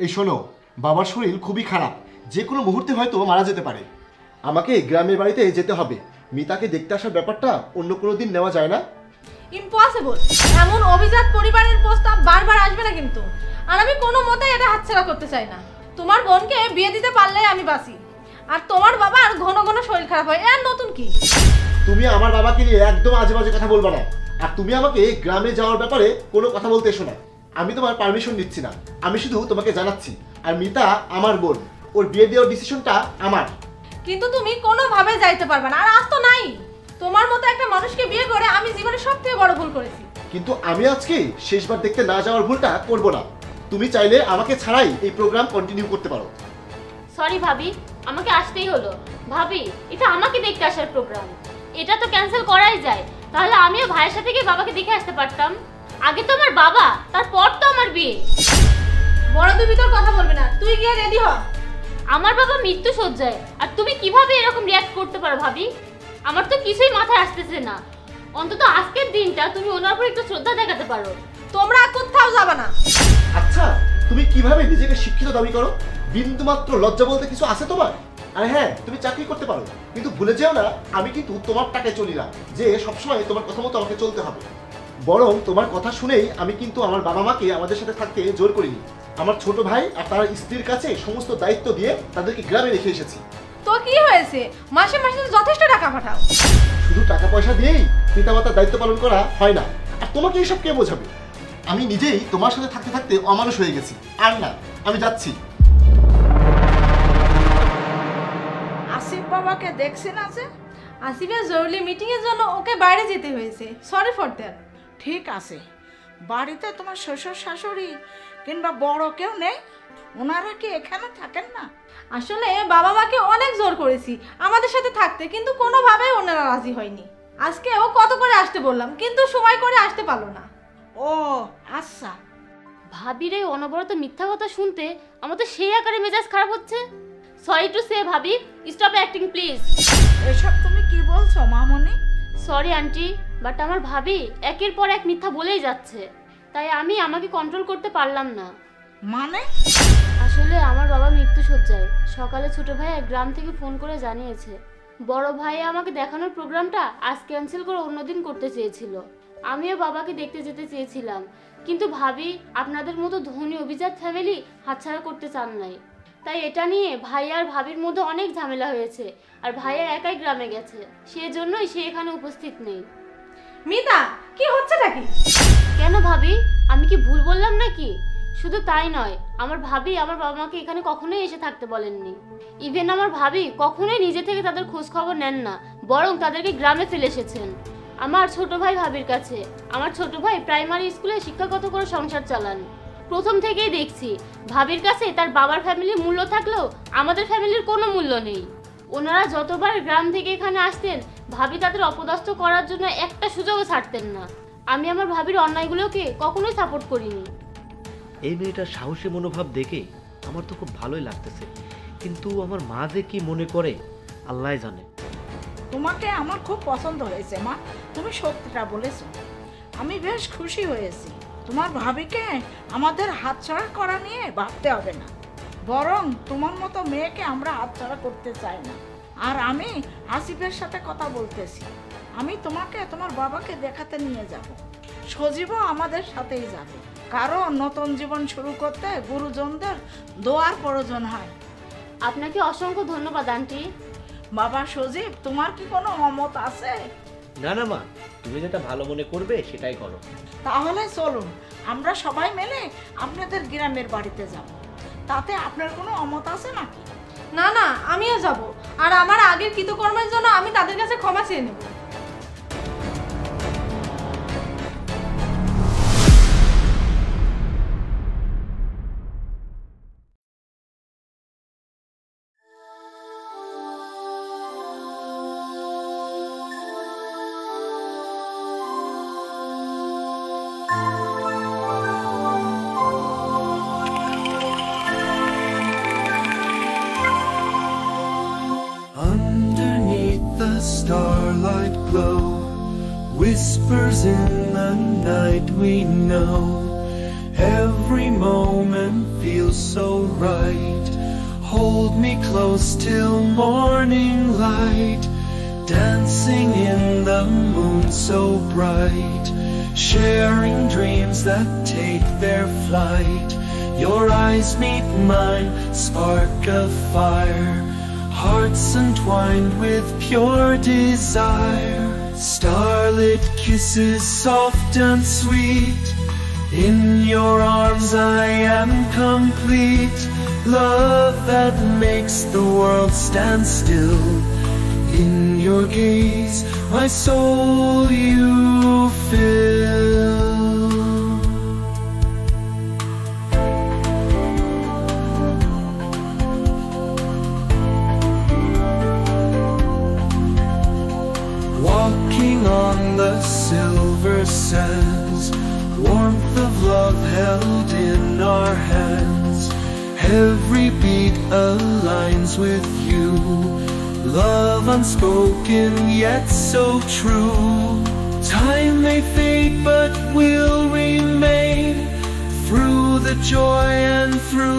এই শোনো, বাবার শরীর খুবই খারাপ, যে কোনো মুহূর্তে হয়তো মারা যেতে পারে। আমাকে গ্রামের বাড়িতে যেতে হবে। মিতাকে দেখতে আসার ব্যাপারটা অন্য কোনো দিন নেওয়া যায় না? ইম্পসিবল। এমন অভিজাত পরিবারের প্রস্তাব বারবার আসবে না কিন্তু। আর আমি কোনো মতেই এটা হাতছাড়া করতে চাই না। তোমার বোনকে বিয়ে দিতে পারলে আমি বাঁচি, আর তোমার বাবার ঘন ঘন শরীর খারাপ হয়, এর নতুন কি? তুমি আমার বাবাকে নিয়ে একদম আজে বাজে কথা বলবা না। আর তুমি আমাকে গ্রামে যাওয়ার ব্যাপারে কোনো কথা বলতে এসো না। আমি তোমার পারমিশন নিচ্ছি না, আমি শুধু তোমাকে জানাচ্ছি। আর মিতা আমার বোন, ওর বিয়ে দেওয়ার ডিসিশনটা আমার। কিন্তু তুমি কোনোভাবে যাইতে পারবে না, আর আজ তো নাই। তোমার মতো একটা মানুষকে বিয়ে করে আমি জীবনে সবথেকে বড় ভুল করেছি। কিন্তু আমি আজকে শেষবার দেখতে না যাওয়ার ভুলটা করব না। তুমি চাইলে আমাকে ছাড়াই এই প্রোগ্রাম কন্টিনিউ করতে পারো। সরি ভাবি, আমাকে আসতেই হলো। ভাবি, এটা আমাকে দেখতে আসার প্রোগ্রাম, এটা তো ক্যান্সেল করাই যায়। তাহলে আমিও ভাইয়ের সাথে গিয়ে বাবাকে দেখে আসতে পারতাম। আগে তো আমার বাবা, তারপর তো আমার বিয়ে। বড় দুই ভিতর কথা বলবে না, তুই গিয়ে রেডি হ। আমার বাবা মৃত্যু সজ্জায়, আর তুমি কিভাবে এরকম রিঅ্যাক্ট করতে পারো ভাবি? আমার তো কিছুই মাথায় আসতেছে না। অন্তত আজকের দিনটা তুমি ওনার উপর একটু শ্রদ্ধা দেখাতে পারো। তোমরা কোথাও যাবে না। আচ্ছা, তুমি কিভাবে নিজেকে শিক্ষিত দাবি করো? বিন্দুমাত্র লজ্জা বলতে কিছু আছে তোমার? আর হ্যাঁ, তুমি চাকরি করতে পারো, কিন্তু ভুলে যেও না আমি কিন্তু তোমার টাকায় চলি না যে সবসময় তোমার কথা মতো আমাকে চলতে হবে। বরং তোমার কথা শুনেই আমি কিন্তু আমার বাবা মাকে আমাদের সাথে থাকতে জোর করিনি। আমার ছোট ভাই আর তার স্ত্রীর কাছে সমস্ত দায়িত্ব দিয়ে তাদেরকে গ্রামে রেখে এসেছি। তো কি হয়েছে, মাসে মাসে তো যথেষ্ট টাকা পাঠাও। শুধু টাকা পয়সা দিয়েই পিতামাতার দায়িত্ব পালন করা হয় না। আর তোমাকে এসব কে বোঝাবে? আমি নিজেই তোমার সাথে থাকতে থাকতে অমানুষ হয়ে গেছি। আর না, আমি যাচ্ছি। আসিফ বাবাকে দেখছি না যে? আসিফের জরুরি মিটিং এর জন্য ওকে বাইরে যেতে হয়েছে। Sorry for that. ঠিক আছে, বাড়িতে তোমার শ্বশুর শাশুড়ি কিংবা বড় কেউ নেই? ওনারা কি এখানে থাকেন না? আসলে বাবা মাকে অনেক জোর করেছি আমাদের সাথে থাকতে, কিন্তু কোনোভাবেই ওনারা রাজি হয়নি। আজকে ও কত করে আসতে বললাম, কিন্তু সময় করে আসতে পারলো না। ও আচ্ছা। ভাবির এই অনবরত মিথ্যা কথা শুনতে আমার তো সেই আকারে মেজাজ খারাপ হচ্ছে। সরি টু সে ভাবি, স্টপ অ্যাক্টিং প্লিজ। এসব তুমি কি বলছো মামনি? সরি আন্টি, বাট আমার ভাবি একের পর এক মিথ্যা বলেই যাচ্ছে, তাই আমি আমাকে কন্ট্রোল করতে পারলাম না। মানে? আসলে আমার বাবা মৃত্যু সজ্জায়। সকালে ছোট ভাই এক গ্রাম থেকে ফোন করে জানিয়েছে বড় ভাই আমাকে দেখানোর প্রোগ্রামটা আজ ক্যান্সেল করে অন্যদিন করতে চেয়েছিল। আমিও বাবাকে দেখতে যেতে চেয়েছিলাম, কিন্তু ভাবি আপনাদের মতো ধনী অভিজাত ফ্যামিলি হাতছাড়া করতে চান নাই। তাই এটা নিয়ে ভাই আর ভাবির মধ্যে অনেক ঝামেলা হয়েছে, আর ভাইয়া একাই গ্রামে গেছে, সেজন্যই সে এখানে উপস্থিত নেই। মিতা, কি হচ্ছে নাকি? কেন ভাবি, আমি কি ভুল বললাম নাকি? শুধু তাই নয়, আমার ভাবি আমার বাবা মাকে এখানে কখনোই এসে থাকতে বলেননি। ইভেন আমার ভাবি কখনোই নিজে থেকে তাদের খোঁজ খবর নেন না, বরং তাদেরকে গ্রামে ফেলে এসেছেন আমার ছোট ভাই ভাবির কাছে। আমার ছোট ভাই প্রাইমারি স্কুলে শিক্ষাগত করে সংসার চালান। প্রথম থেকেই দেখছি ভাবির কাছে তার বাবার ফ্যামিলির মূল্য থাকলেও আমাদের ফ্যামিলির কোনো মূল্য নেই। ওনারা যতবার গ্রাম থেকে এখানে আসতেন, ভাবি তাদের অপদস্থ করার জন্য একটা সুযোগও ছাড়তেন না। আমি আমার ভাবির অন্যায়গুলোকে কখনোই সাপোর্ট করিনি। এই মেয়েটার সাহসী মনোভাব দেখে আমার তো খুব ভালোই লাগতেছে, কিন্তু আমার মা যে কি মনে করে আল্লাহই জানে। তোমাকে আমার খুব পছন্দ হয়েছে মা, তুমি সত্যিটা বলেছো। আমি বেশ খুশি হয়েছি। তোমার ভাবিকে আমাদের হাতছাড়া করা নিয়ে ভাবতে হবে না, বরং তোমার মতো মেয়েকে আমরা হাতছাড়া করতে চাই না। আর আমি আসিফের সাথে কথা বলতেছি, আমি তোমাকে তোমার বাবাকে দেখাতে নিয়ে যাব। সজীবও আমাদের সাথেই যাবে, কারণ নতুন জীবন শুরু করতে গুরুজনদের দোয়ার প্রয়োজন হয়। আপনাকে অসংখ্য ধন্যবাদ আন্টি। বাবা সজীব, তোমার কি কোনো অমত আছে? না না মা, তুমি যেটা ভালো মনে করবে সেটাই করো। তাহলে চলুন আমরা সবাই মিলে আপনাদের গ্রামের বাড়িতে যাব। তাতে আপনার কোনো অমত আছে নাকি? না না, আমিও যাব, আর আমার আগের কৃতকর্মের জন্য আমি তাদের কাছে ক্ষমা চেয়ে নেব। Starlight glow whispers in the night, we know heaven every moment feels so right. Hold me close till morning light, dancing in the moon so bright, sharing dreams that take their flight. Your eyes meet mine, spark a fire, hearts entwined with pure desire. Starlit kisses soft and sweet, in your arms I am complete. Love that makes the world stand still, in your gaze my soul you fill. Walking on the silver sands, warmth of love held in our hands. Every beat aligns with you, love unspoken yet so true. Time may fade but will remain, through the joy and through